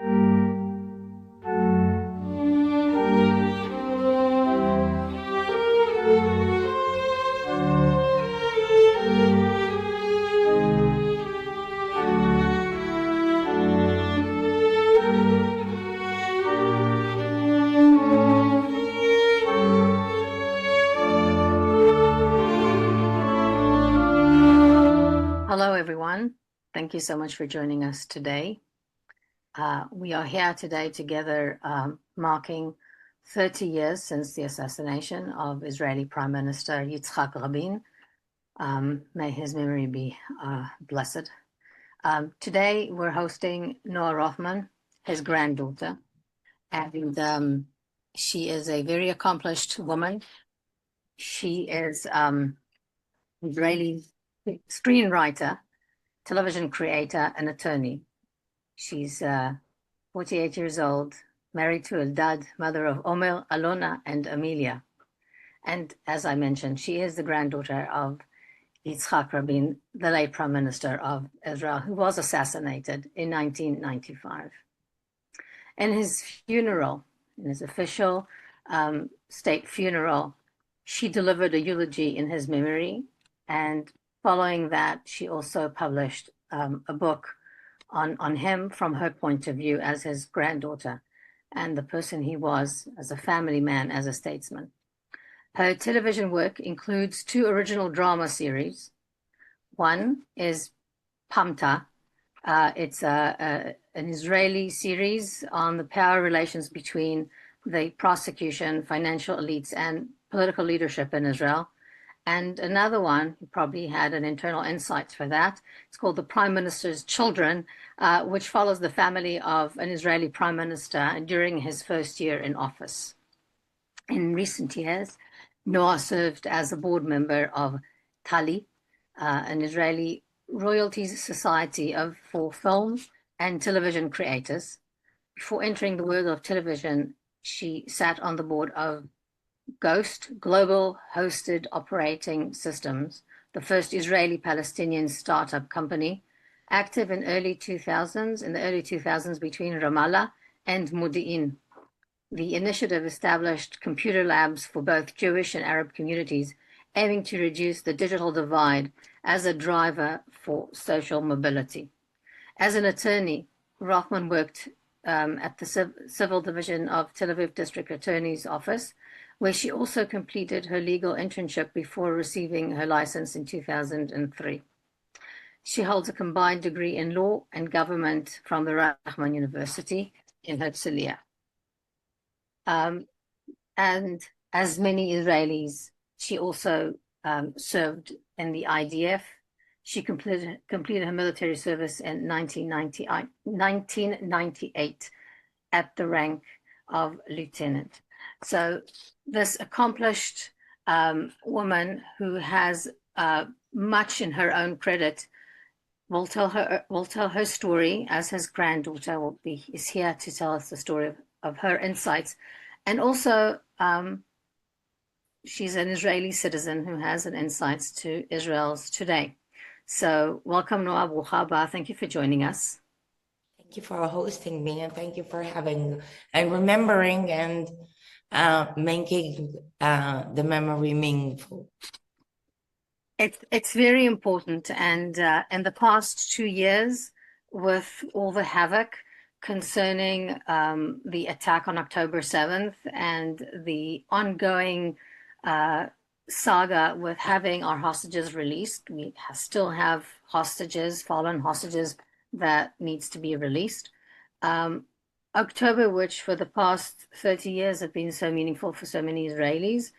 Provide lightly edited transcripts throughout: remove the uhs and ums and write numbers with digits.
Hello, everyone. Thank you so much for joining us today. We are here today together marking 30 years since the assassination of Israeli Prime Minister Yitzhak Rabin. May his memory be blessed. Today, we're hosting Noa Rothman, his granddaughter, and she is a very accomplished woman. She is Israeli screenwriter, television creator, and attorney. She's 48 years old, married to Eldad, mother of Omer, Alona, and Amelia. And as I mentioned, she is the granddaughter of Yitzhak Rabin, the late Prime Minister of Israel, who was assassinated in 1995. In his funeral, in his official state funeral, she delivered a eulogy in his memory. And following that, she also published a book on him from her point of view as his granddaughter and the person he was as a family man, as a statesman. Her television work includes 2 original drama series. One is Pamta. It's an Israeli series on the power relations between the prosecution, financial elites, and political leadership in Israel. And another one, you probably had an internal insight for that. It's called The Prime Minister's Children, which follows the family of an Israeli prime minister during his first year in office. In recent years, Noa served as a board member of Tali, an Israeli royalties society for film and television creators. Before entering the world of television, she sat on the board of Ghost, Global Hosted Operating Systems, the first Israeli-Palestinian startup company, active in the early 2000s between Ramallah and Modi'in. The initiative established computer labs for both Jewish and Arab communities, aiming to reduce the digital divide as a driver for social mobility. As an attorney, Rothman worked at the Civil Division of Tel Aviv District Attorney's Office, where she also completed her legal internship before receiving her license in 2003. She holds a combined degree in law and government from the Rahman University in Herzliya. And as many Israelis, she also served in the IDF. She completed her military service in 1998 at the rank of lieutenant. So this accomplished woman who has much in her own credit will tell her story as his granddaughter is here to tell us the story of her insights. And also, she's an Israeli citizen who has an insights to Israel's today. So welcome, Noa, Brucha haba. Thank you for joining us. Thank you for hosting me, and thank you for having and remembering and making the memory meaningful. It's very important, and in the past 2 years, with all the havoc concerning the attack on October 7th and the ongoing saga with having our hostages released, we still have hostages, fallen hostages that needs to be released. October, which for the past 30 years have been so meaningful for so many Israelis,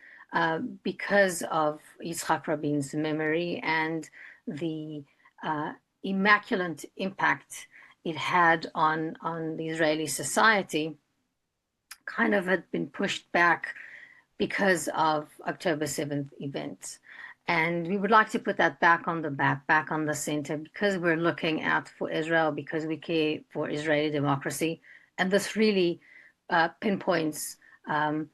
because of Yitzhak Rabin's memory and the immaculate impact it had on the Israeli society, kind of had been pushed back because of October 7th events. And we would like to put that back on the map, back on the center, because we're looking out for Israel, because we care for Israeli democracy. And this really pinpoints a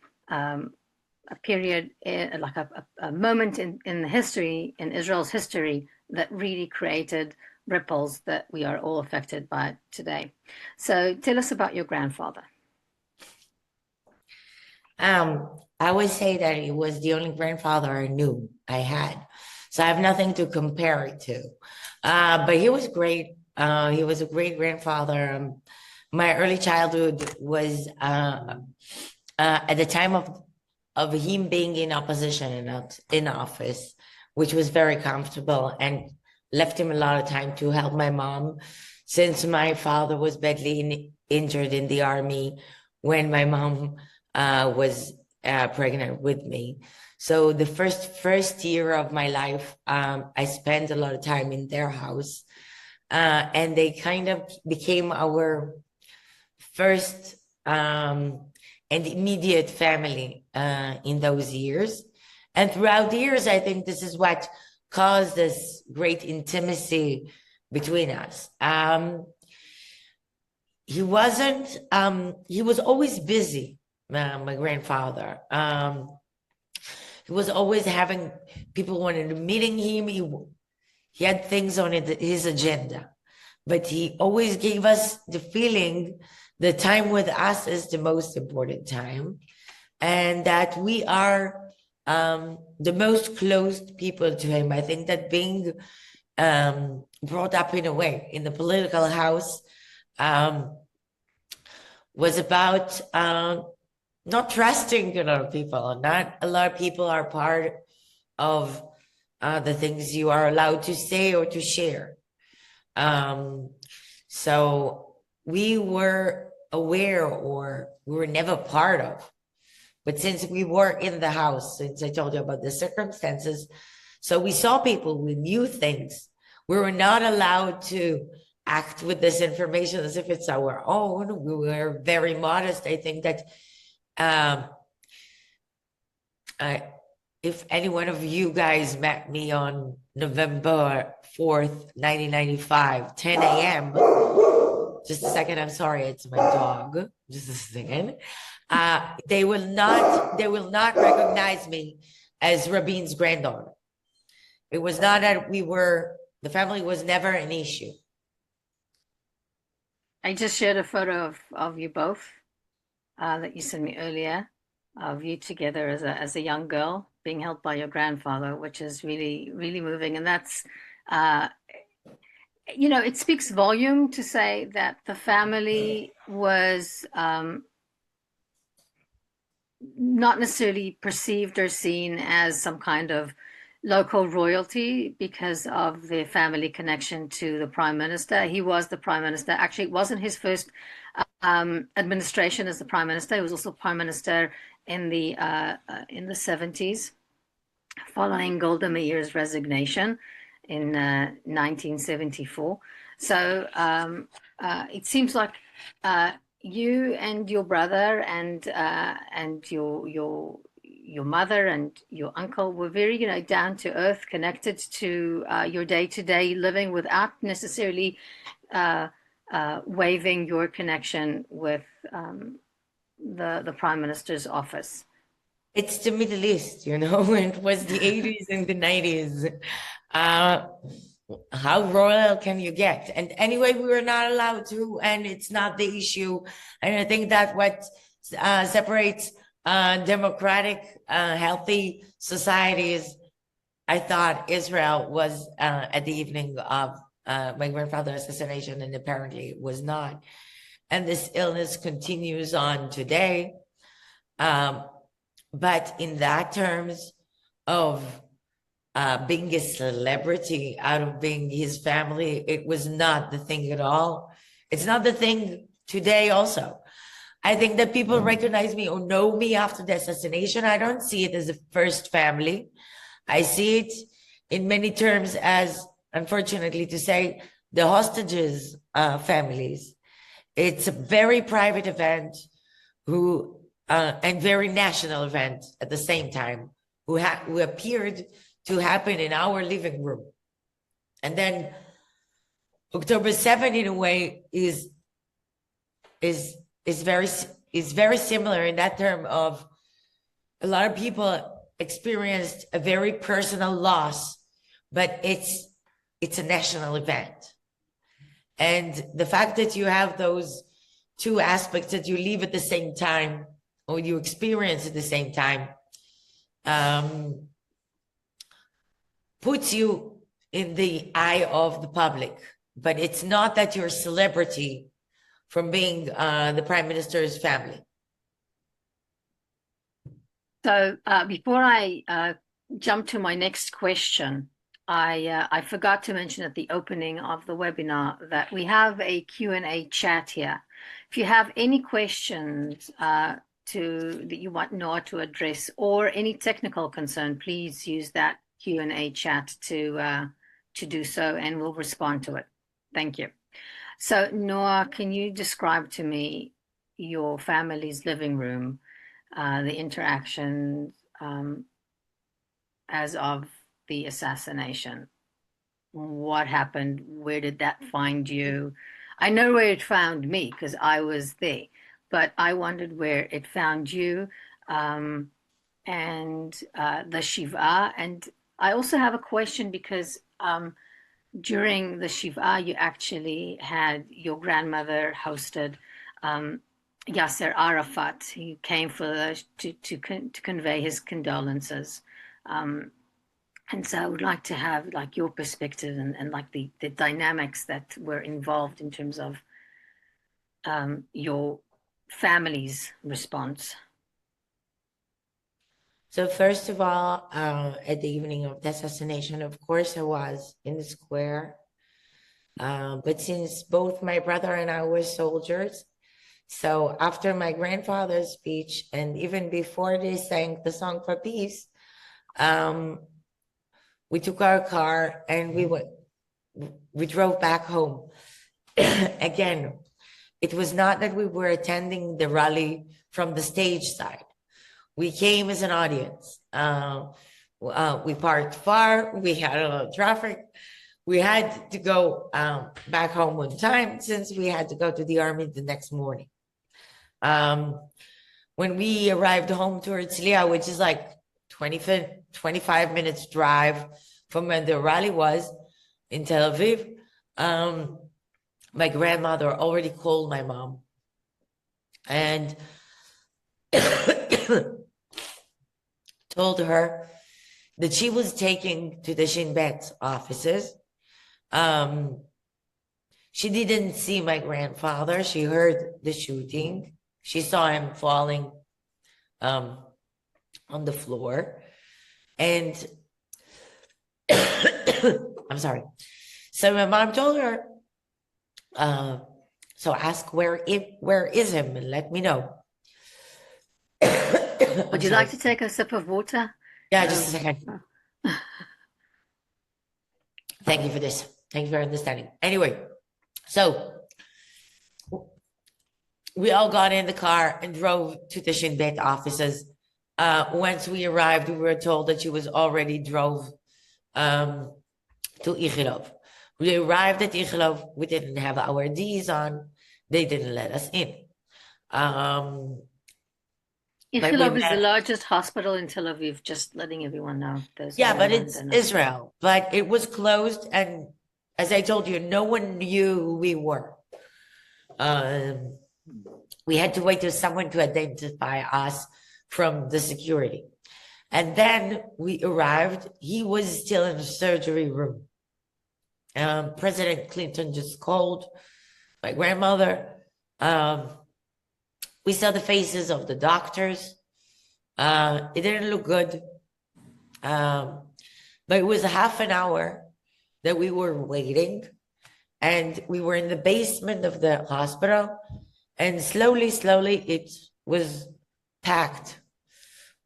period, like a moment in history, in Israel's history, that really created ripples that we are all affected by today. So tell us about your grandfather. I would say that he was the only grandfather I knew I had. So I have nothing to compare it to. But he was great. He was a great grandfather. My early childhood was at the time of him being in opposition and not in office, which was very comfortable and left him a lot of time to help my mom, since my father was badly injured in the army when my mom was pregnant with me. So the first year of my life, I spent a lot of time in their house, and they kind of became our first and immediate family in those years. And throughout the years, I think this is what caused this great intimacy between us. He was always busy, my grandfather. He was always having people wanted to meeting him. He had things on his agenda, but he always gave us the feeling the time with us is the most important time, and that we are the most closed people to him. I think that being brought up in a way in the political house was about not trusting a lot of people. Not a lot of people are part of the things you are allowed to say or to share. So we were aware, or we were never part of. But since we were in the house, since I told you about the circumstances, so we saw people, we knew things. We were not allowed to act with this information as if it's our own. We were very modest. I think that if any one of you guys met me on November 4th, 1995, 10 a.m., just a second, I'm sorry, it's my dog. Just a second. They will not recognize me as Rabin's granddaughter. It was not that the family was never an issue. I just shared a photo of you both that you sent me earlier, of you together as a young girl being held by your grandfather, which is really, really moving. And that's, it speaks volume to say that the family was not necessarily perceived or seen as some kind of local royalty because of the family connection to the prime minister. He was the prime minister. Actually, it wasn't his first administration as the prime minister. He was also prime minister in the 70s, following Golda Meir's resignation in 1974. So it seems like you and your brother and your mother and your uncle were very, down to earth, connected to your day-to-day living without necessarily waiving your connection with the prime minister's office. It's the Middle East, it was the 80s and the 90s. How royal can you get? And anyway, we were not allowed to, and it's not the issue. And I think that what separates democratic, healthy societies, I thought Israel was at the evening of my grandfather's assassination, and apparently it was not. And this illness continues on today. But in that terms of being a celebrity out of being his family, it was not the thing at all. It's not the thing today also. I think that people recognize me or know me after the assassination. I don't see it as a first family. I see it in many terms as, unfortunately to say, the hostages' families. It's a very private event and very national event at the same time, who appeared to happen in our living room. And then October 7th, in a way, is very similar in that term of a lot of people experienced a very personal loss, but it's a national event. And the fact that you have those two aspects that you live at the same time or you experience at the same time puts you in the eye of the public. But it's not that you're a celebrity from being the Prime Minister's family. So before I jump to my next question, I forgot to mention at the opening of the webinar that we have a Q&A chat here. If you have any questions that you want Noa to address or any technical concern, please use that Q&A chat to do so, and we'll respond to it. Thank you. So Noa, can you describe to me your family's living room, the interactions as of the assassination? What happened? Where did that find you? I know where it found me because I was there, but I wondered where it found you, and the Shiva. And I also have a question because during the Shiva, you actually had your grandmother hosted Yasser Arafat. He came to convey his condolences. And so I would like to have like your perspective and like the dynamics that were involved in terms of your family's response. So first of all, at the evening of the assassination, of course, I was in the square. But since both my brother and I were soldiers, so after my grandfather's speech, and even before they sang the song for peace, we took our car and we drove back home. Again, it was not that we were attending the rally from the stage side. We came as an audience. We parked far. We had a lot of traffic. We had to go back home on time since we had to go to the army the next morning. When we arrived home to Herzliya, which is like 25 minutes drive from where the rally was in Tel Aviv, my grandmother already called my mom and told her that she was taking to the Shin Bet offices. She didn't see my grandfather. She heard the shooting. She saw him falling on the floor. And I'm sorry. So my mom told her, so ask where is him and let me know. Would you like to take a sip of water? Yeah, just a second. Thank you for this. Thank you for understanding. Anyway, so we all got in the car and drove to the Shin Bet offices. Once we arrived, we were told that she was already drove to Ichilov. We arrived at Ichilov. We didn't have our IDs on. They didn't let us in. Ichilov is the largest hospital in Tel Aviv, just letting everyone know. Yeah, but it's Israel. But it was closed, and as I told you, no one knew who we were. We had to wait for someone to identify us from the security. And then we arrived. He was still in the surgery room. President Clinton just called my grandmother. We saw the faces of the doctors. It didn't look good. But it was a half an hour that we were waiting, and we were in the basement of the hospital, and slowly it was packed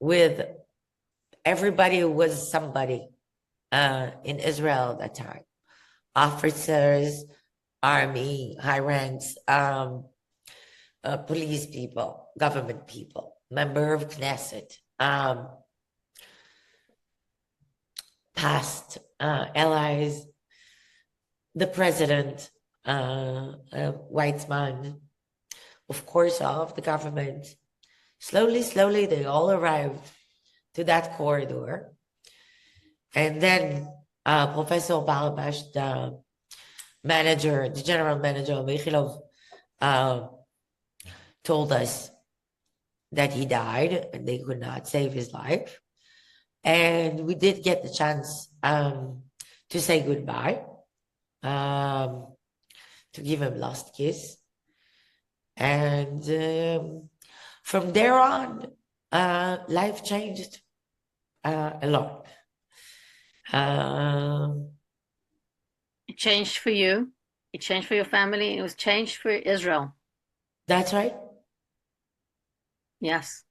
with everybody who was somebody in Israel at that time. Officers, army, high ranks, police people, government people, member of Knesset, past allies, the president, Weitzman, of course, of the government. Slowly, they all arrived to that corridor. And then Professor Balabash, the manager, the general manager of Ichilov, told us that he died and they could not save his life. And we did get the chance to say goodbye, to give him last kiss. And from there on, life changed a lot. It changed for you. It changed for your family. It was changed for Israel. That's right. Yes.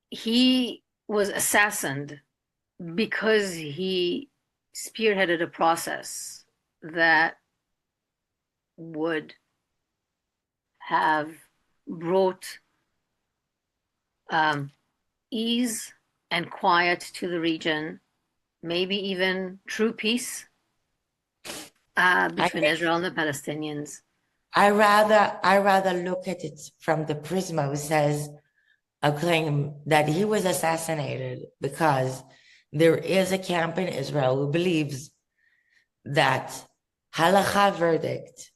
He was assassinated because he spearheaded a process that would have brought ease and quiet to the region, maybe even true peace between Israel and the Palestinians. I rather look at it from the prism who says a claim that he was assassinated because there is a camp in Israel who believes that halakha verdict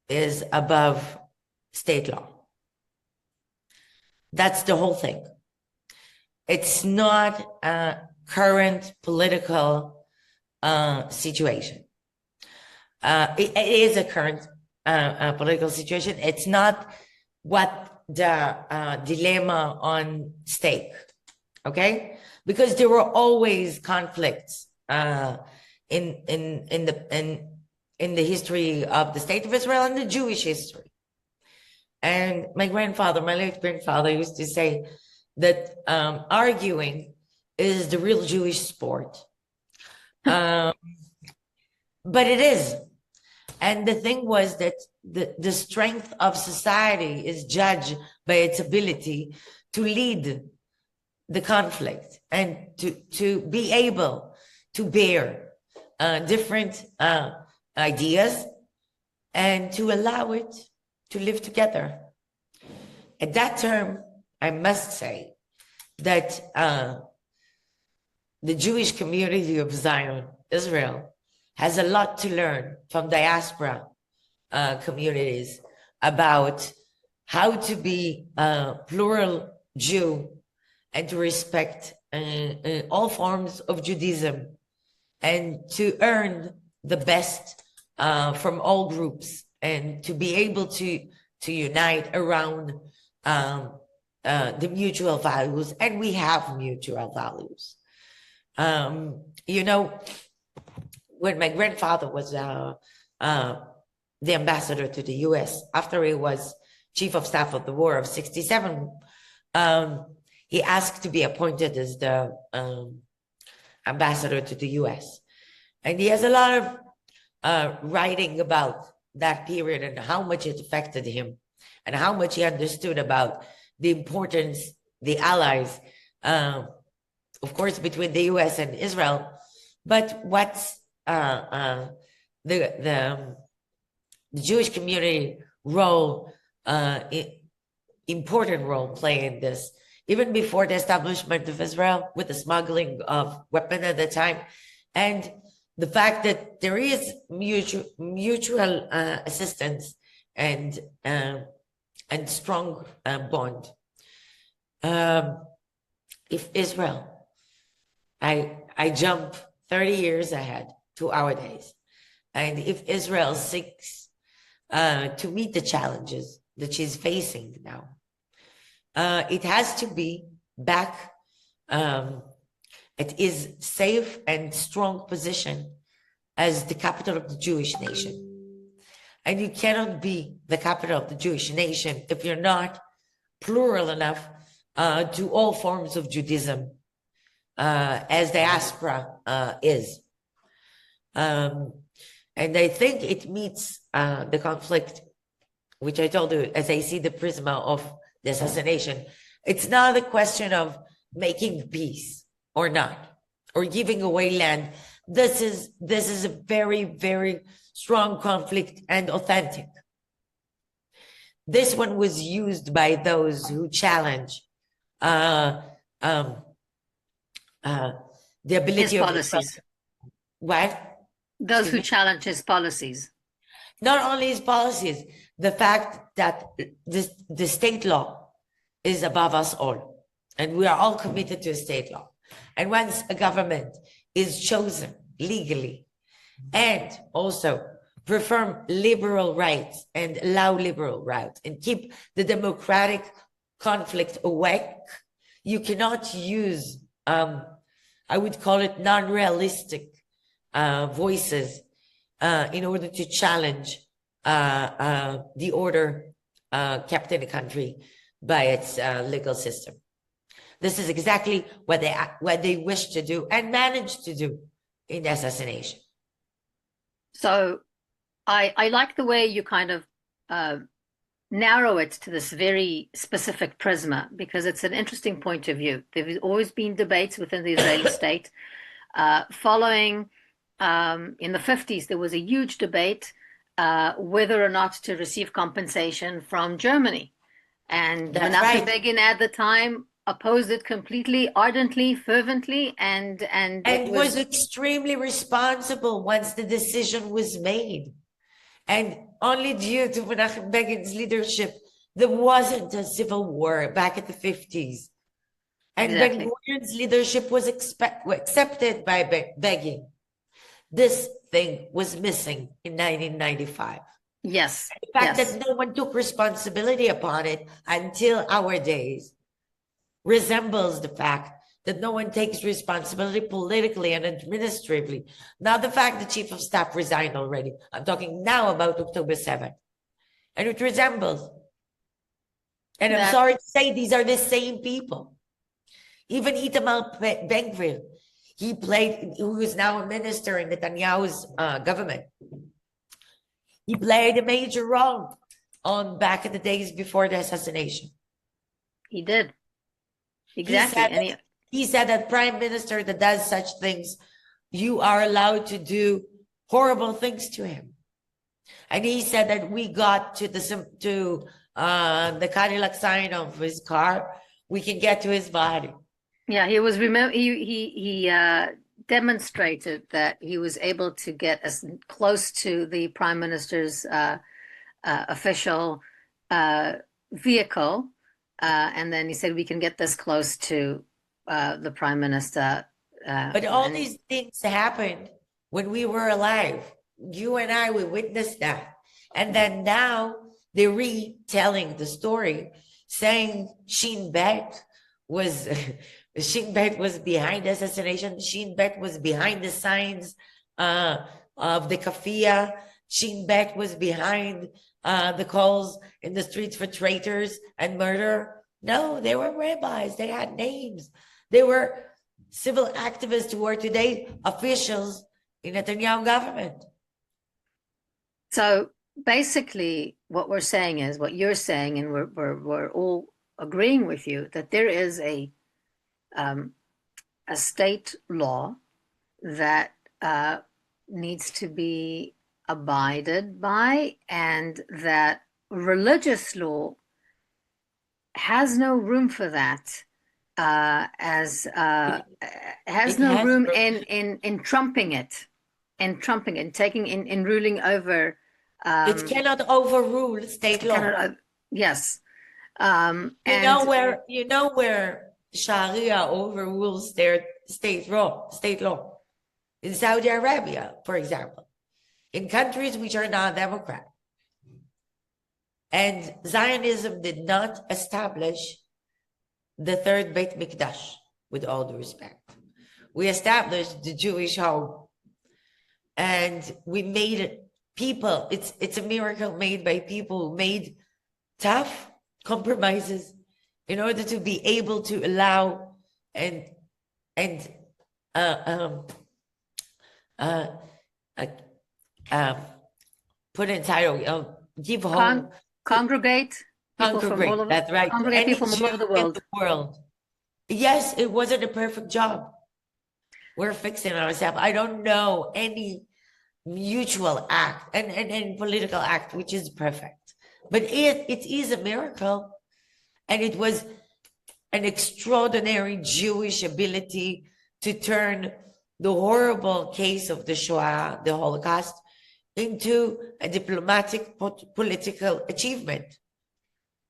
is above state law. That's the whole thing. It's not a current political situation. It is a current political situation. It's not what the dilemma on stake, okay? Because there were always conflicts in the history of the state of Israel and the Jewish history. And my late grandfather used to say that arguing is the real Jewish sport. But it is. And the thing was that the strength of society is judged by its ability to lead the conflict and to be able to bear different ideas and to allow it to live together. At that term, I must say that the Jewish community of Zion, Israel, has a lot to learn from diaspora communities about how to be a plural Jew and to respect all forms of Judaism and to earn the best from all groups and to be able to unite around the mutual values. And we have mutual values. You know, when my grandfather was the ambassador to the US, after he was chief of staff of the War of 67, he asked to be appointed as the ambassador to the US. And he has a lot of writing about that period and how much it affected him and how much he understood about the importance, the allies, of course, between the US and Israel, but what's the Jewish community role, important role play in this, even before the establishment of Israel with the smuggling of weapons at the time, and the fact that there is mutual assistance and strong bond. If Israel, I jump 30 years ahead to our days. And if Israel seeks to meet the challenges that she's facing now, it has to be back at its safe and strong position as the capital of the Jewish nation. And you cannot be the capital of the Jewish nation if you're not plural enough to all forms of Judaism, as diaspora is. And I think it meets the conflict, which I told you, as I see the prisma of the assassination. It's not a question of making peace or not, or giving away land. This is a very, very strong conflict and authentic. This one was used by those who challenge the His ability of the policies. what? Those Excuse who me? challenge his policies. Not only his policies, the fact that the state law is above us all, and we are all committed to a state law. And once a government is chosen legally and also perform liberal rights and allow liberal rights and keep the democratic conflict awake, you cannot use, I would call it non-realistic voices in order to challenge the order kept in the country by its legal system. This is exactly what they wish to do and managed to do in the assassination. So I like the way you kind of narrow it to this very specific prisma, because it's an interesting point of view. There have always been debates within the Israeli state. Following in the 50s, there was a huge debate whether or not to receive compensation from Germany. And That's Menachem right. Begin at the time opposed it completely, ardently, fervently, and it was extremely responsible once the decision was made. And only due to Menachem Begin's leadership, there wasn't a civil war back in the 50s. And exactly. Ben-Gurion's leadership was accepted by Begin. This thing was missing in 1995. Yes. The fact that no one took responsibility upon it until our days resembles the fact that no one takes responsibility politically and administratively. Not the fact the chief of staff resigned already. I'm talking now about October 7th. And it resembles. And I'm sorry to say, these are the same people. Even Itamar Ben-Gvir, who is now a minister in Netanyahu's government. He played a major role back in the days before the assassination. He did. Exactly. He said that Prime Minister that does such things, you are allowed to do horrible things to him. And he said that we got to the Cadillac sign of his car, we can get to his body. Yeah, he was he demonstrated that he was able to get as close to the Prime Minister's official vehicle. And then he said, we can get this close to the Prime Minister. But all these things happened when we were alive. You and I, we witnessed that. And then now they're retelling the story, saying Shin Bet was behind the assassination. Shin Bet was behind the signs of the kafia. Shin Bet was behind the calls in the streets for traitors and murder. No, they were rabbis. They had names. They were civil activists who are today officials in the Netanyahu government. So basically, what we're saying is what you're saying, and we're all agreeing with you that there is a state law that needs to be abided by, and that religious law has no room for that, has no room in trumping it, in ruling over. It cannot overrule state law. Yes. You know where Sharia overrules their state law? In Saudi Arabia, for example, in countries which are non-democratic. And Zionism did not establish the third Beit Mikdash, with all due respect. We established the Jewish home, and we made it people. It's a miracle made by people who made tough compromises in order to be able to allow and put inside, give home. Congregate. That's right. Congregate people from all over the world. Yes, it wasn't a perfect job. We're fixing ourselves. I don't know any mutual act and political act which is perfect, but it is a miracle, and it was an extraordinary Jewish ability to turn the horrible case of the Shoah, the Holocaust, into a diplomatic political achievement.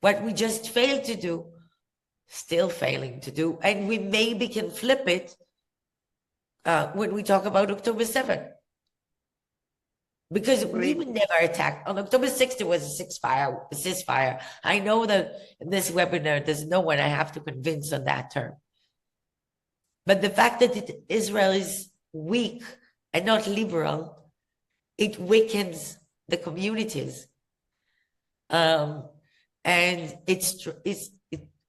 What we just failed to do, still failing to do, and we maybe can flip it when we talk about October 7th. Because we would never attack. On October 6th, there was a ceasefire. I know that in this webinar, there's no one I have to convince on that term. But the fact that Israel is weak and not liberal, it weakens the communities. And it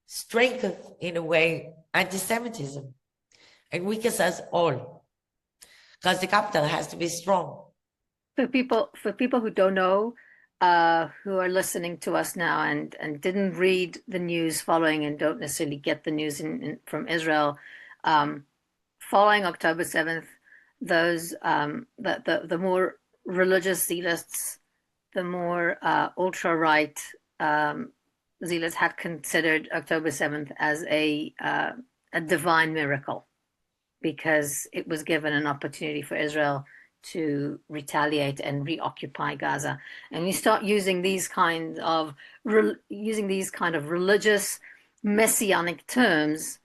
strengthens, in a way, anti-Semitism and weakens us all. Because the capital has to be strong. For people who don't know, who are listening to us now and didn't read the news following and don't necessarily get the news from Israel, following October 7th, those the more religious zealots, the more ultra-right zealots had considered October 7th as a divine miracle, because it was given an opportunity for Israel to retaliate and reoccupy Gaza. And you start using these kind of religious messianic terms,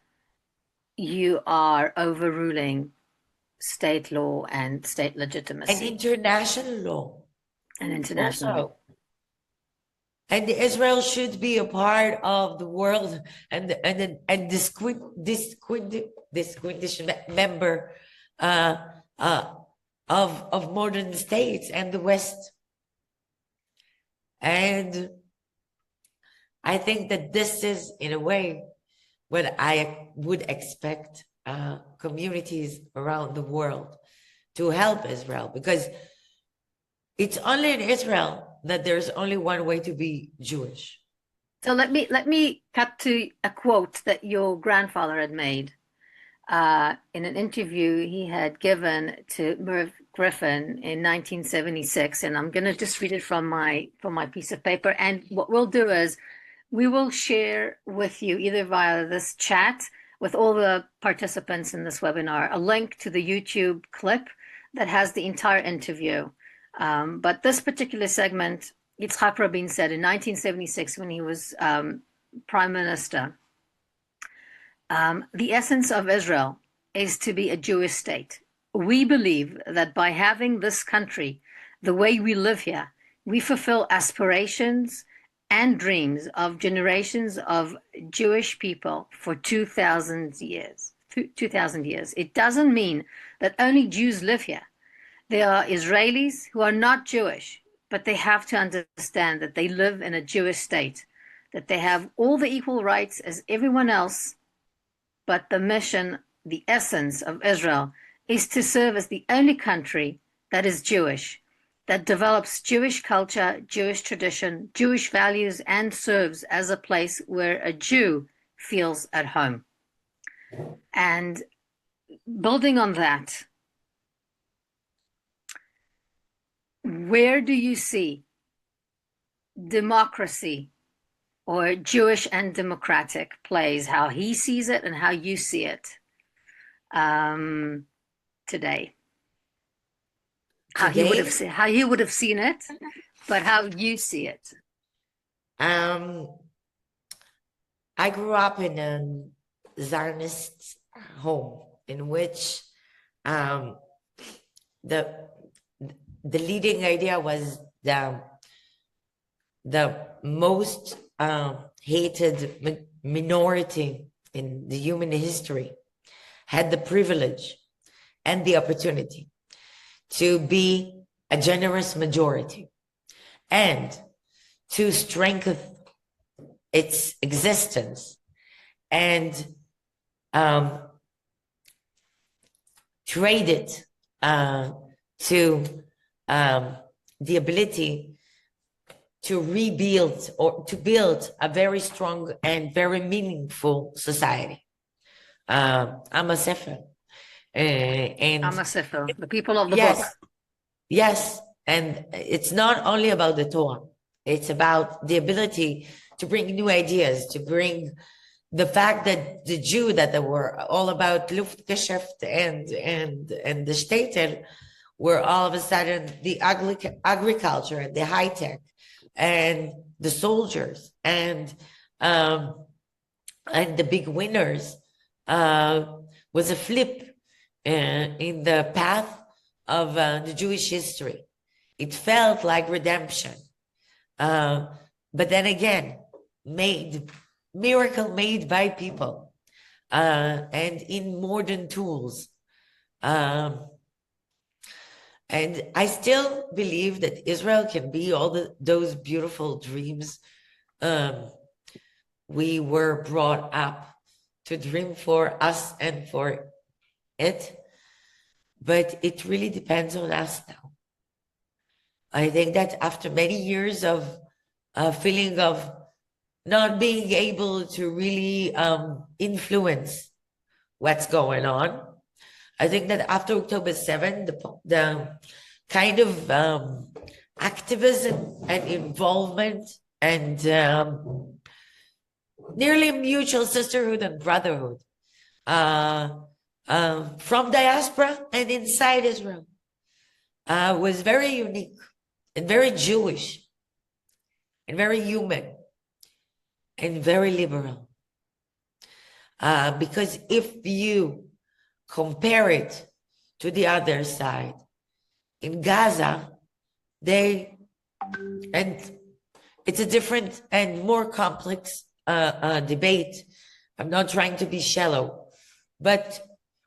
you are overruling state law and state legitimacy. And international law. And international law. And Israel should be a part of the world and distinguished member of modern states and the West. And I think that this is, in a way, what I would expect communities around the world to help Israel, because it's only in Israel that there's only one way to be Jewish. So let me cut to a quote that your grandfather had made in an interview he had given to Merv Griffin in 1976, and I'm going to just read it from my piece of paper. And what we'll do is we will share with you, either via this chat with all the participants in this webinar, a link to the YouTube clip that has the entire interview. But this particular segment, Yitzhak Rabin said in 1976 when he was Prime Minister, the essence of Israel is to be a Jewish state. We believe that by having this country the way we live here, we fulfill aspirations and dreams of generations of Jewish people for 2,000 years. 2,000 years. It doesn't mean that only Jews live here. There are Israelis who are not Jewish, but they have to understand that they live in a Jewish state, that they have all the equal rights as everyone else, but the mission, the essence of Israel, is to serve as the only country that is Jewish, that develops Jewish culture, Jewish tradition, Jewish values, and serves as a place where a Jew feels at home. And building on that, where do you see democracy or Jewish and democratic plays, how he sees it and how you see it today? How he would have seen it, but how you see it. I grew up in a Zionist home in which the leading idea was the most hated minority in the human history had the privilege and the opportunity to be a generous majority and to strengthen its existence and trade it to the ability to rebuild or to build a very strong and very meaningful society. Am HaSefer. And Am HaSefer, the people of the book. Yes, and it's not only about the Torah. It's about the ability to bring new ideas, to bring the fact that the Jew that they were all about Luftgeschäft and the Städte were all of a sudden the agriculture and the high tech and the soldiers and the big winners was a flip in the path of the Jewish history. It felt like redemption. But then again, miracle made by people and in modern tools. And I still believe that Israel can be all those beautiful dreams we were brought up to dream for us and for it. But it really depends on us now. I think that after many years of feeling of not being able to really influence what's going on, I think that after October 7, the kind of activism and involvement and nearly mutual sisterhood and brotherhood from diaspora and inside Israel was very unique and very Jewish and very human and very liberal. Because if you compare it to the other side, in Gaza, and it's a different and more complex debate. I'm not trying to be shallow, but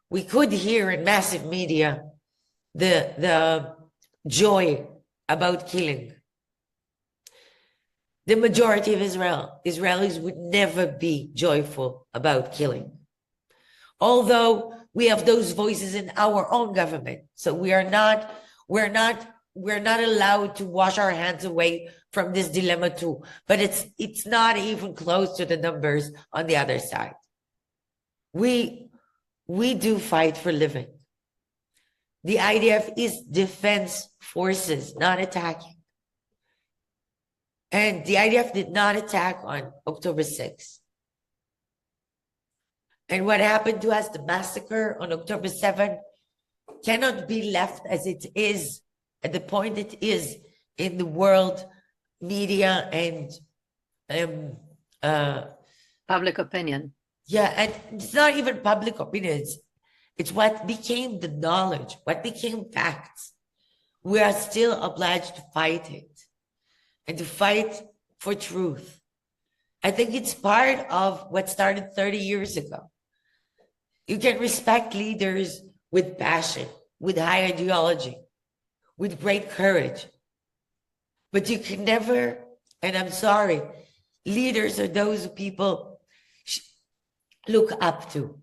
we could hear in massive media the joy about killing. The majority of Israelis would never be joyful about killing. Although we have those voices in our own government. So we're not allowed to wash our hands away from this dilemma too. But it's not even close to the numbers on the other side. We do fight for living. The IDF is defense forces, not attacking. And the IDF did not attack on October 6th. And what happened to us, the massacre on October 7th, cannot be left as it is, at the point it is in the world media and public opinion. Yeah, and it's not even public opinion. It's what became the knowledge, what became facts. We are still obliged to fight it and to fight for truth. I think it's part of what started 30 years ago. You can respect leaders with passion, with high ideology, with great courage. But you can never, and I'm sorry, leaders are those people look up to.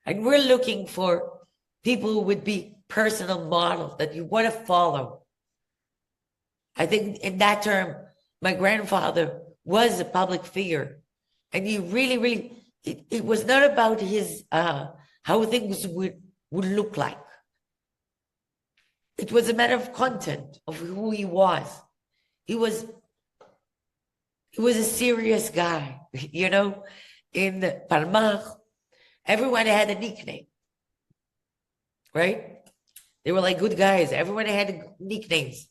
And we're looking for people who would be personal models that you want to follow. I think in that term, my grandfather was a public figure. And he really, it was not about his, how things would look like. It was a matter of content, of who he was. He was a serious guy, you know. In Palmach, everyone had a nickname, right? They were like good guys. Everyone had nicknames.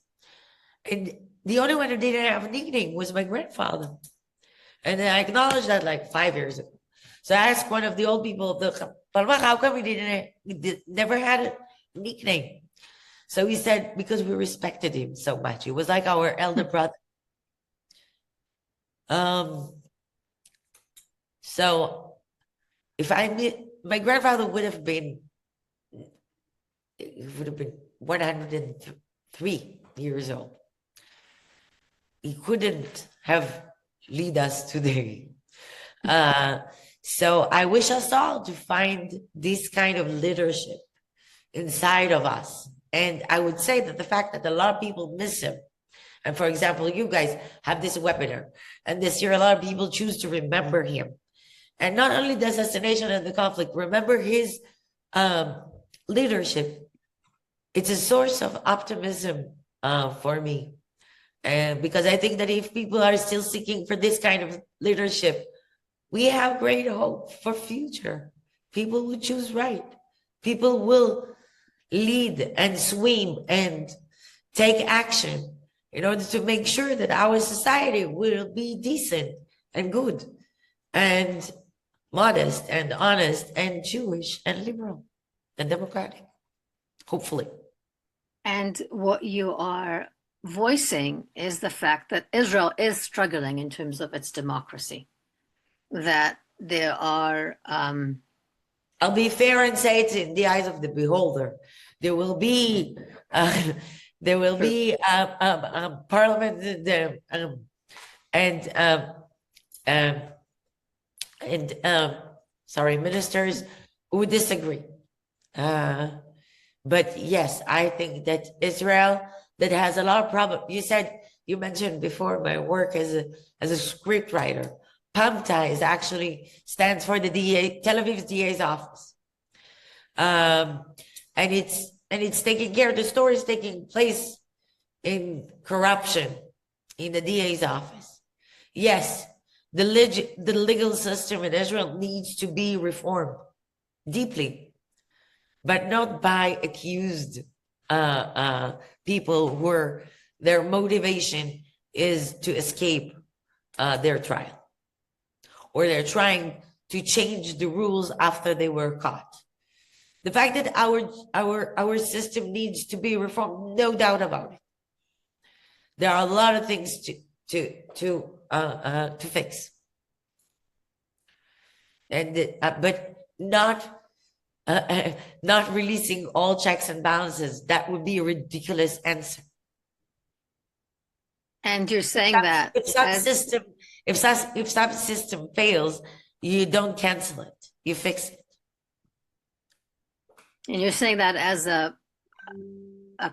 And the only one who didn't have a nickname was my grandfather. And I acknowledged that like 5 years ago. So I asked one of the old people of the Palmach, how come we never had a nickname? So he said, because we respected him so much. He was like our elder brother. So if my grandfather would have been 103 years old. He couldn't have lead us today. So I wish us all to find this kind of leadership inside of us. And I would say that the fact that a lot of people miss him, and for example, you guys have this webinar, and this year a lot of people choose to remember him. And not only the assassination and the conflict, remember his leadership. It's a source of optimism for me. And because I think that if people are still seeking for this kind of leadership, we have great hope for future. People will choose right. People will lead and swim and take action in order to make sure that our society will be decent and good and modest and honest and Jewish and liberal and democratic, hopefully. And what you are voicing is the fact that Israel is struggling in terms of its democracy, that there are I'll be fair and say it's in the eyes of the beholder. There will be uh, parliament and um, ministers who disagree. But yes, I think that Israel that has a lot of problems. You mentioned before my work as a script writer. PAMTA stands for the DA, Tel Aviv's DA's office. And it's taking care, the story is taking place in corruption in the DA's office. Yes, the legal system in Israel needs to be reformed deeply, but not by accused people who their motivation is to escape their trial, or they're trying to change the rules after they were caught. The fact that our system needs to be reformed, no doubt about it. There are a lot of things to fix, and but not releasing all checks and balances. That would be a ridiculous answer. And you're saying that if that system fails, you don't cancel it, you fix it. And you're saying that as a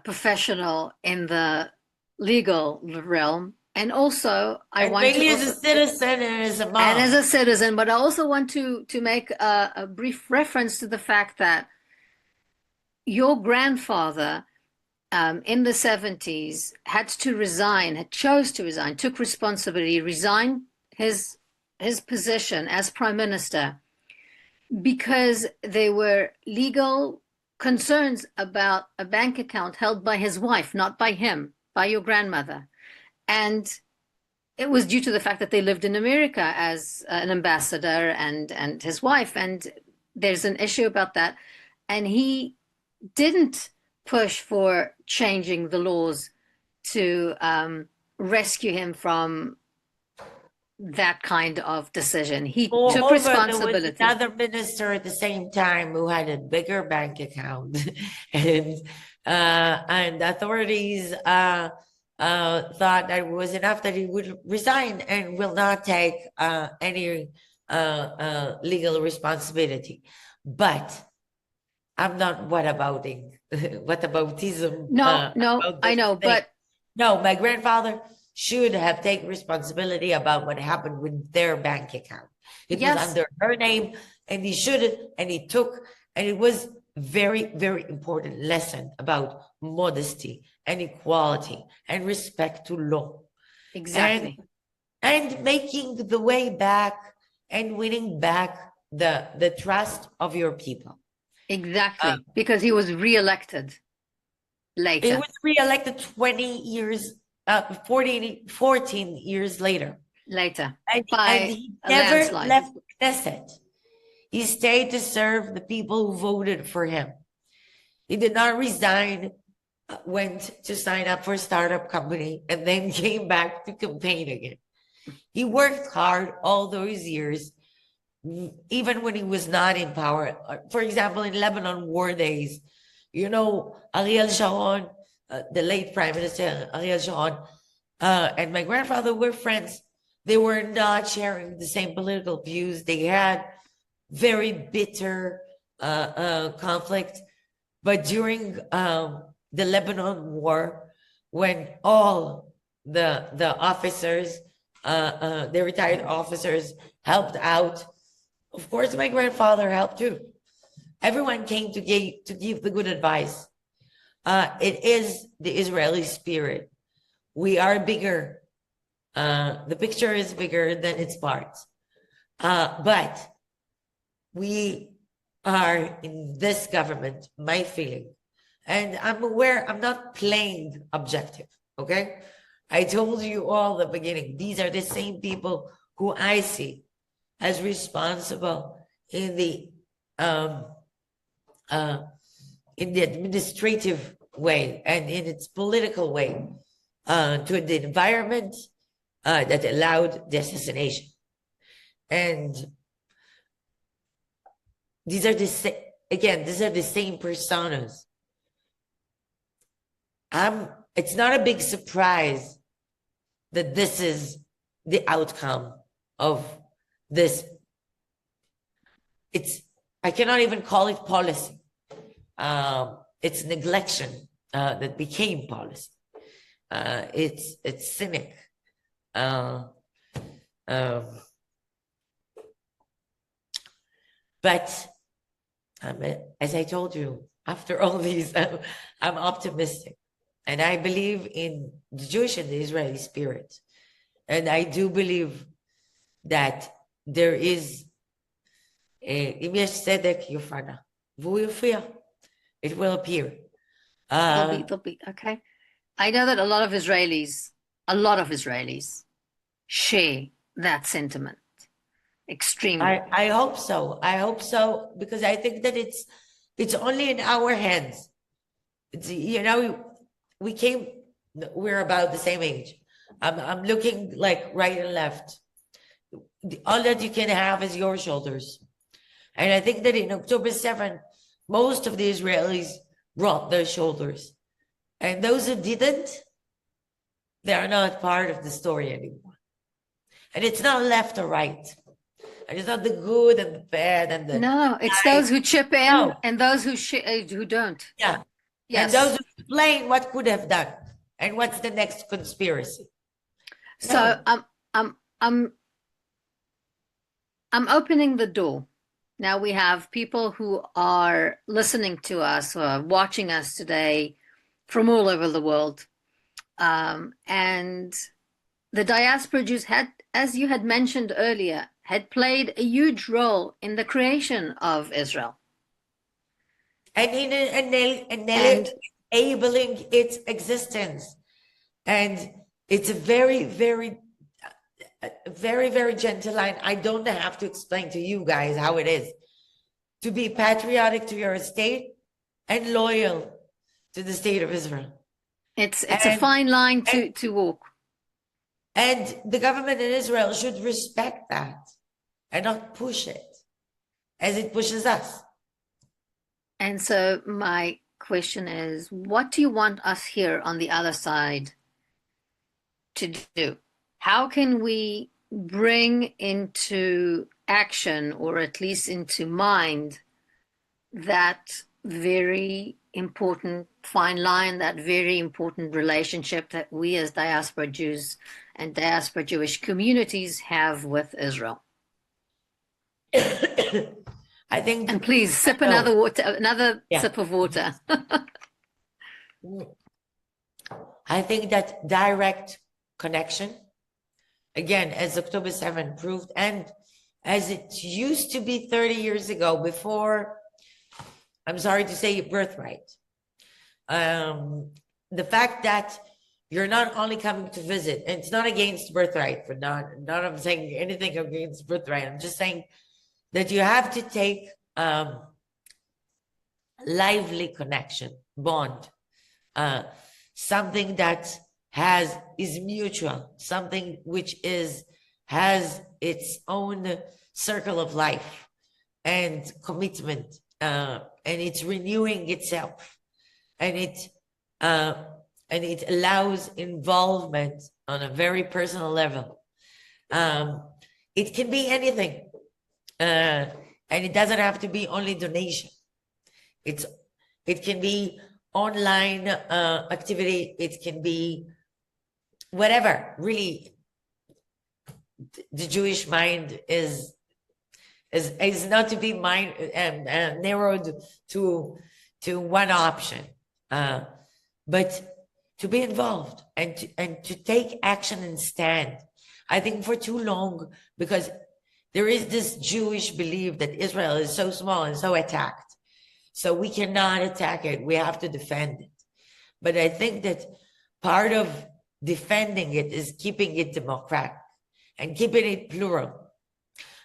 professional in the legal realm, and also as a citizen and as a mom. And as a citizen, but I also want to make a brief reference to the fact that your grandfather in the 70s chose to resign, took responsibility, resigned his position as prime minister because there were legal concerns about a bank account held by his wife, not by him, by your grandmother. And it was due to the fact that they lived in America as an ambassador and his wife. And there's an issue about that. And he didn't push for changing the laws to rescue him from that kind of decision. He took responsibility. There was another minister at the same time who had a bigger bank account, and authorities thought that it was enough that he would resign and will not take any legal responsibility. But I'm not whataboutism. No, I know, but no, my grandfather should have taken responsibility about what happened with their bank account. It was under her name, and he took, and it was very, very important lesson about modesty and equality and respect to law. Exactly. And making the way back and winning back the trust of your people. Exactly, because he was reelected later. He was reelected 14 years later. And he never left Knesset. He stayed to serve the people who voted for him. He did not resign, went to sign up for a startup company, and then came back to campaign again. He worked hard all those years, even when he was not in power. For example, in Lebanon war days, Ariel Sharon, the late Prime Minister Ariel Sharon, and my grandfather were friends. They were not sharing the same political views. They had very bitter conflict. But during the Lebanon war, when all the officers, the retired officers helped out, of course, my grandfather helped too. Everyone came to give the good advice. It is the Israeli spirit. We are bigger. The picture is bigger than its parts. But we are in this government, my feeling, and I'm aware I'm not playing objective, okay? I told you all at the beginning, these are the same people who I see as responsible in the administrative way and in its political way to the environment that allowed the assassination. And these are the these are the same personas. It's not a big surprise that this is the outcome of this. I cannot even call it policy. It's neglection that became policy. It's cynic. But as I told you, after all these, I'm optimistic. And I believe in the Jewish and the Israeli spirit. And I do believe that there is אם יש צדק יופנה, והוא יופיע. It will appear. There'll be, okay. I know that a lot of Israelis share that sentiment extremely. I hope so. I hope so, because I think that it's only in our hands. We're about the same age. I'm looking like right and left. All that you can have is your shoulders. And I think that in October 7th, most of the Israelis brought their shoulders. And those who didn't, they are not part of the story anymore. And it's not left or right. And it's not the good and the bad and the... No, it's those who chip in and those who don't. Yeah. Yes. And those who explain what could have done and what's the next conspiracy. So I'm opening the door. Now we have people who are listening to us or watching us today from all over the world. And the diaspora Jews had, as you had mentioned earlier, had played a huge role in the creation of Israel. And enabling its existence. And it's a very, very, very gentle line. I don't have to explain to you guys how it is to be patriotic to your state and loyal to the state of Israel. It's a fine line to walk. And the government in Israel should respect that and not push it as it pushes us. And so my question is, what do you want us here on the other side to do? How can we bring into action, or at least into mind, that very important fine line, that very important relationship that we as diaspora Jews and diaspora Jewish communities have with Israel? I think, and please sip another sip of water. I think that direct connection, again, as October 7th proved, and as it used to be 30 years ago, before, I'm sorry to say, birthright. The fact that you're not only coming to visit, and it's not against birthright, but not I'm saying anything against birthright. I'm just saying that you have to take lively connection, bond, something that is mutual, something which has its own circle of life and commitment, and it's renewing itself, and it allows involvement on a very personal level. It can be anything, and it doesn't have to be only donation. It can be online activity. It can be whatever. Really, the Jewish mind is not to be narrowed to one option, but to be involved and to take action and stand. I think for too long, because there is this Jewish belief that Israel is so small and so attacked. So we cannot attack it. We have to defend it. But I think that part of defending it is keeping it democratic and keeping it plural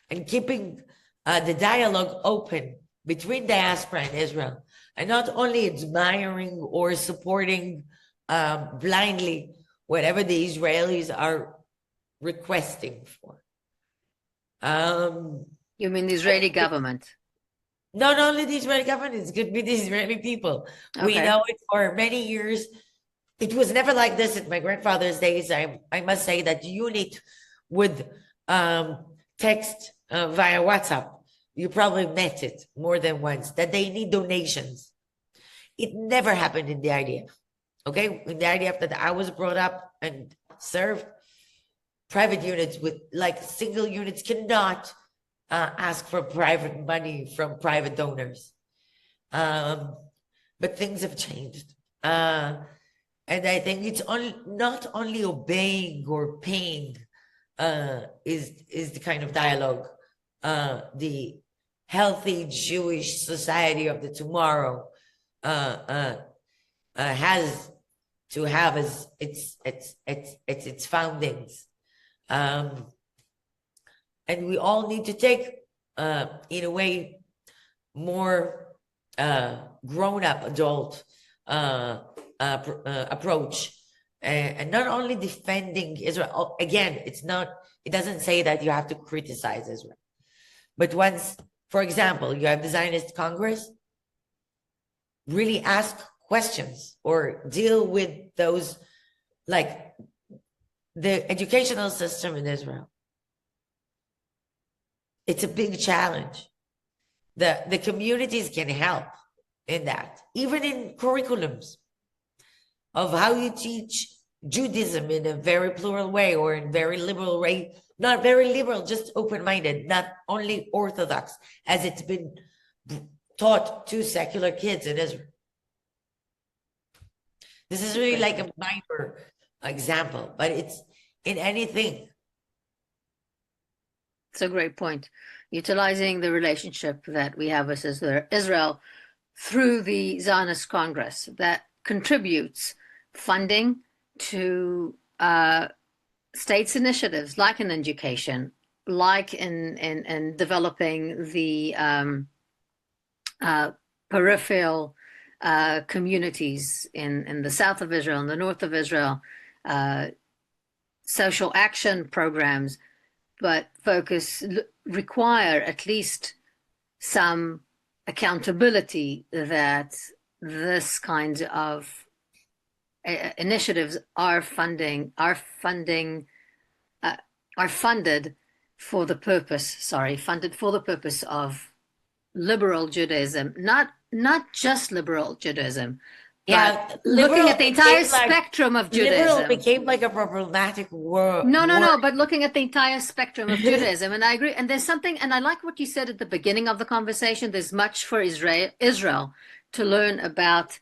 and keeping the dialogue open between diaspora and Israel, and not only admiring or supporting blindly whatever the Israelis are requesting for. You mean the Israeli government? Not only the Israeli government, it could be the Israeli people. Okay. We know it for many years. It was never like this in my grandfather's days. I must say that unit with text via WhatsApp, you probably met it more than once, that they need donations. It never happened in the IDF. Okay, in the IDF that I was brought up and served, private units with like single units cannot ask for private money from private donors. But things have changed. And I think it's not only obeying or paying is the kind of dialogue the healthy Jewish society of the tomorrow has to have as its foundings. And we all need to take, in a way, more grown-up adult approach, and not only defending Israel. Again, it doesn't say that you have to criticize Israel. But once, for example, you have the Zionist Congress, really ask questions or deal with those, like the educational system in Israel. It's a big challenge. The communities can help in that, even in curriculums of how you teach Judaism in a very plural way or in very liberal way, not very liberal, just open-minded, not only Orthodox, as it's been taught to secular kids in Israel. This is really like a minor example, but it's in anything. It's a great point. Utilizing the relationship that we have with Israel through the Zionist Congress that contributes funding to states' initiatives, like in education, like in developing the peripheral communities in the south of Israel and the north of Israel, social action programs, but require at least some accountability that this kind of initiatives are funded for the purpose of liberal Judaism, not just liberal Judaism. Yeah, looking at the entire spectrum of Judaism. Liberal became like a problematic word. No, but looking at the entire spectrum of Judaism, and I agree. And there's something, and I like what you said at the beginning of the conversation. There's much for Israel to learn about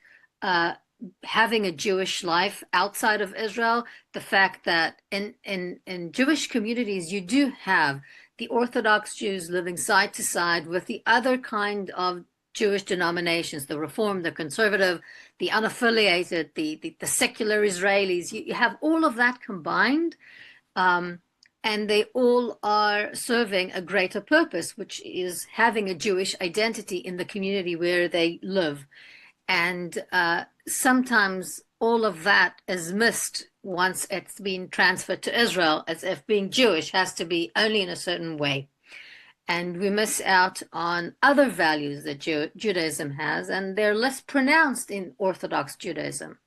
having a Jewish life outside of Israel. The fact that in Jewish communities, you do have the Orthodox Jews living side to side with the other kind of Jewish denominations, the Reform, the Conservative, the unaffiliated, the secular Israelis. You have all of that combined, and they all are serving a greater purpose, which is having a Jewish identity in the community where they live. And sometimes all of that is missed once it's been transferred to Israel, as if being Jewish has to be only in a certain way. And we miss out on other values that Judaism has, and they're less pronounced in Orthodox Judaism.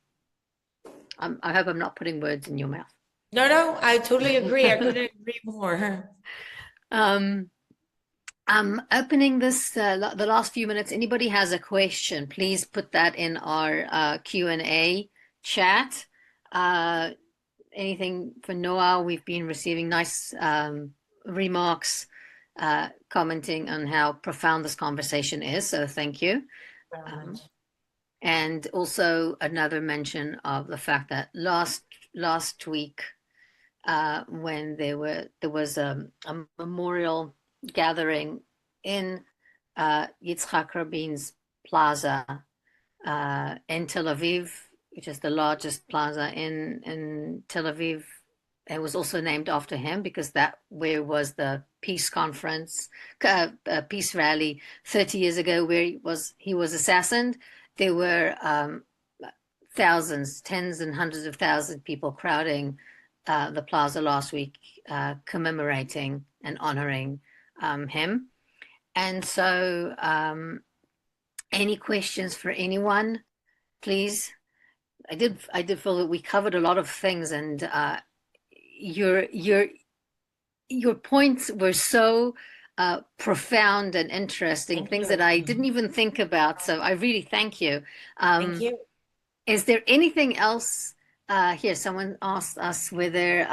I hope I'm not putting words in your mouth. No, I totally agree. I couldn't agree more. I'm opening this, the last few minutes. Anybody has a question, please put that in our Q&A chat. Anything for Noah? We've been receiving nice remarks, commenting on how profound this conversation is. So thank you. And also another mention of the fact that last week, when there was a memorial gathering in Yitzhak Rabin's plaza in Tel Aviv, which is the largest plaza in Tel Aviv. It was also named after him because that where was the peace conference, peace rally 30 years ago, where he was assassinated. There were thousands, tens and hundreds of thousands of people crowding the plaza last week, commemorating and honoring him. And so, any questions for anyone, please? I did feel that we covered a lot of things, and your points were so profound and interesting, Thank things you. that I didn't even think about. So I really thank you. Thank you. Is there anything else here? Someone asked us whether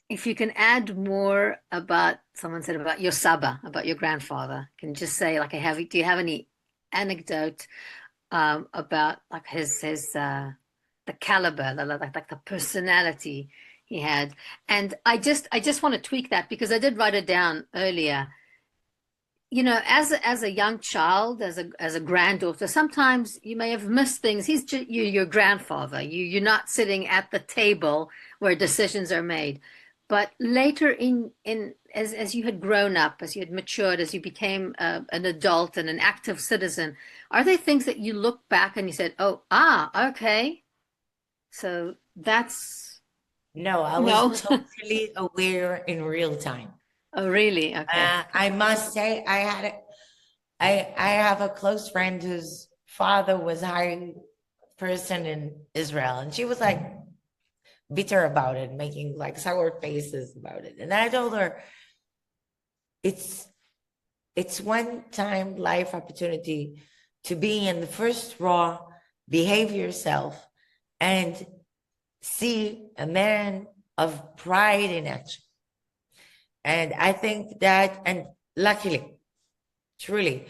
if you can add more about, someone said about your Saba, about your grandfather. Can you just say, like, do you have any anecdote about like his the caliber, like the personality he had? And I just want to tweak that because I did write it down earlier. You know, as a young child, as a granddaughter, sometimes you may have missed things. He's just your grandfather. You're not sitting at the table where decisions are made. But later in as you had grown up, as you had matured, as you became an adult and an active citizen, are there things that you look back and you said, "Oh, okay, so that's No, I was no." totally aware in real time. Oh, really? Okay. I must say, I have a close friend whose father was a high person in Israel, and she was like bitter about it, making like sour faces about it. And I told her, it's one time life opportunity to be in the first raw, behave yourself, and see a man of pride in action. And I think that, and luckily, truly,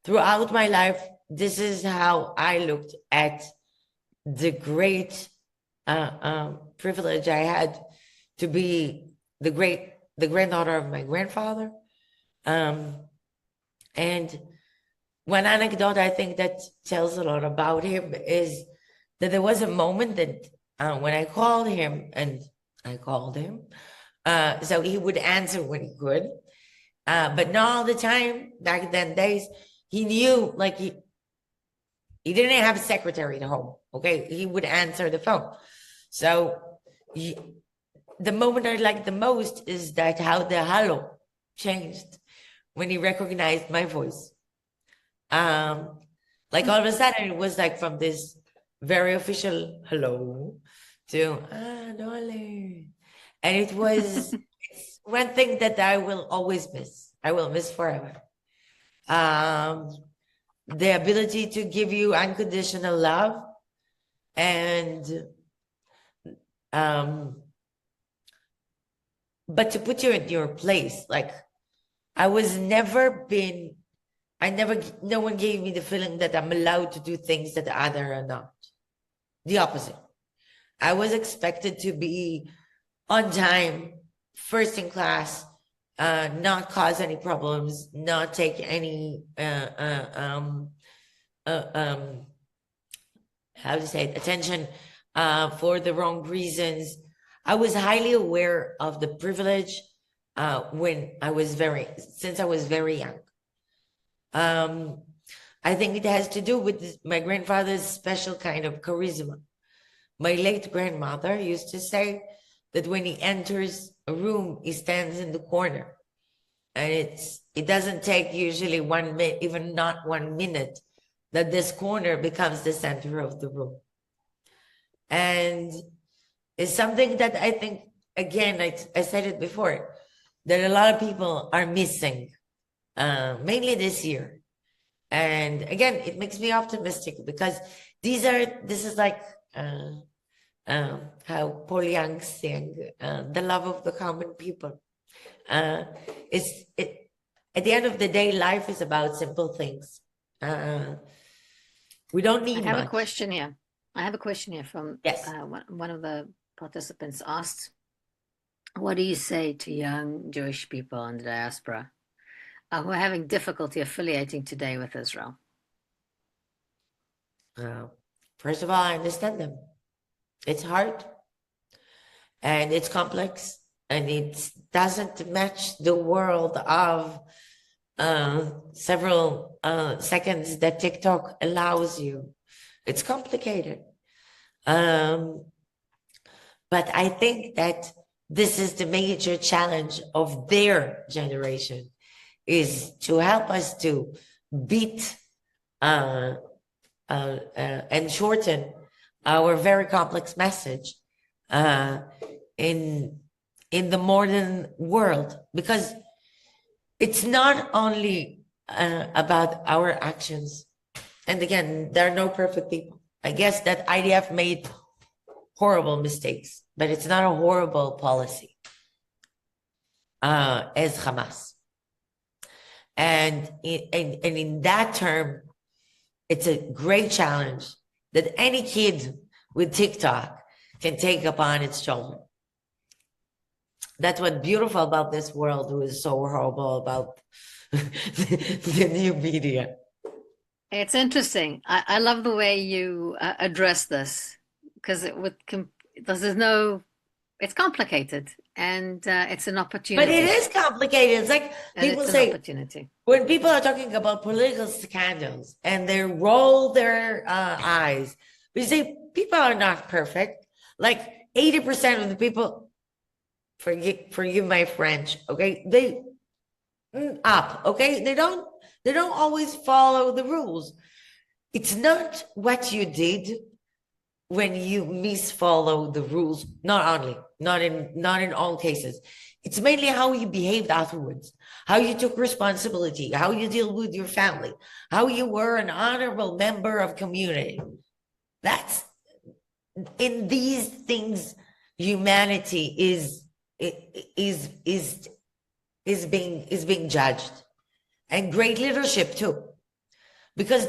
throughout my life, this is how I looked at the great privilege I had to be the granddaughter of my grandfather. And one anecdote I think that tells a lot about him is that there was a moment that when I called him, and I called him, so he would answer when he could, but not all the time. Back then days, he knew, like he didn't have a secretary at home. Okay, he would answer the phone. So the moment I liked the most is that how the hello changed when he recognized my voice. Like all of a sudden it was like from this very official hello to darling. And it's one thing that I will always miss. I will miss forever. The ability to give you unconditional love and but to put you in your place. Like no one gave me the feeling that I'm allowed to do things that the other are not. The opposite. I was expected to be on time, first in class, not cause any problems, not take any how to say it, attention for the wrong reasons. I was highly aware of the privilege since I was very young. I think it has to do with my grandfather's special kind of charisma. My late grandmother used to say that when he enters a room, he stands in the corner. And it doesn't take usually 1 minute, even not 1 minute, that this corner becomes the center of the room. And it's something that I think, again, I said it before, that a lot of people are missing, mainly this year. And again, it makes me optimistic because this is like how Paul Young sang, the love of the common people. At the end of the day, life is about simple things. We don't need I have much. a question here. I have a question here from Yes. one of the participants asked, What do you say to young Jewish people in the diaspora who are having difficulty affiliating today with Israel? First of all, I understand them. It's hard and it's complex and it doesn't match the world of several seconds that TikTok allows you. It's complicated. But I think that this is the major challenge of their generation, is to help us to beat and shorten our very complex message in the modern world, because it's not only about our actions. And again, there are no perfect people. I guess that IDF made horrible mistakes, but it's not a horrible policy as Hamas. And in that term, it's a great challenge that any kid with TikTok can take upon its shoulder. That's what's beautiful about this world, who is so horrible about the new media. It's interesting. I love the way you address this, because it's complicated, and it's an opportunity. But it is complicated. It's like people say, opportunity. When people are talking about political scandals and they roll their eyes, we say people are not perfect. Like 80% of the people, forgive my French, okay? They okay? They don't always follow the rules. It's not what you did when you misfollow the rules, not in all cases. It's mainly how you behaved afterwards, how you took responsibility, how you deal with your family, how you were an honorable member of community. That's in these things, humanity is being judged, and great leadership too, because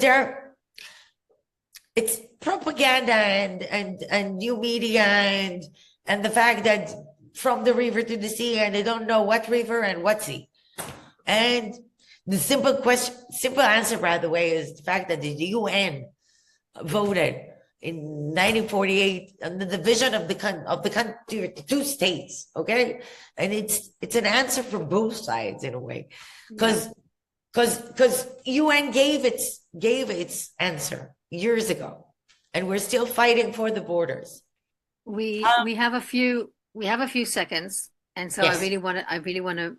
it's propaganda and new media and the fact that from the river to the sea, and they don't know what river and what sea. And the simple answer, by the way, is the fact that the UN voted in 1948 on the division of the country to two states. Okay, and it's an answer for both sides in a way, because UN gave its answer years ago, and we're still fighting for the borders. We have a few seconds, and so yes. I really want to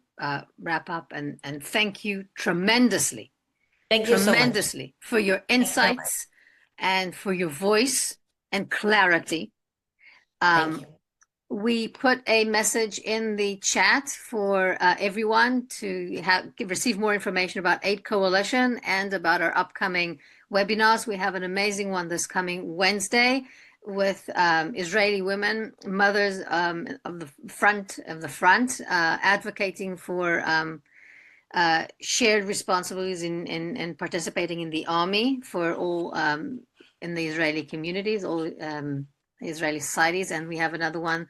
wrap up and thank you tremendously. Thank you tremendously so much. For your insights and for your voice and clarity. Thank you. We put a message in the chat for everyone to receive more information about Aid Coalition and about our upcoming webinars. We have an amazing one this coming Wednesday with Israeli women, mothers of the front, advocating for shared responsibilities in participating in the army for all in the Israeli communities, all Israeli societies. And we have another one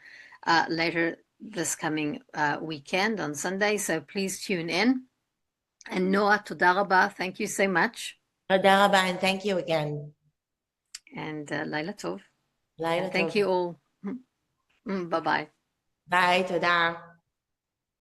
later this coming weekend on Sunday. So please tune in. And Noa, toda rabba, thank you so much. Toda rabba, and thank you again. And Laila Tov. Laila Tov. Thank you all. Bye-bye. Bye, toda.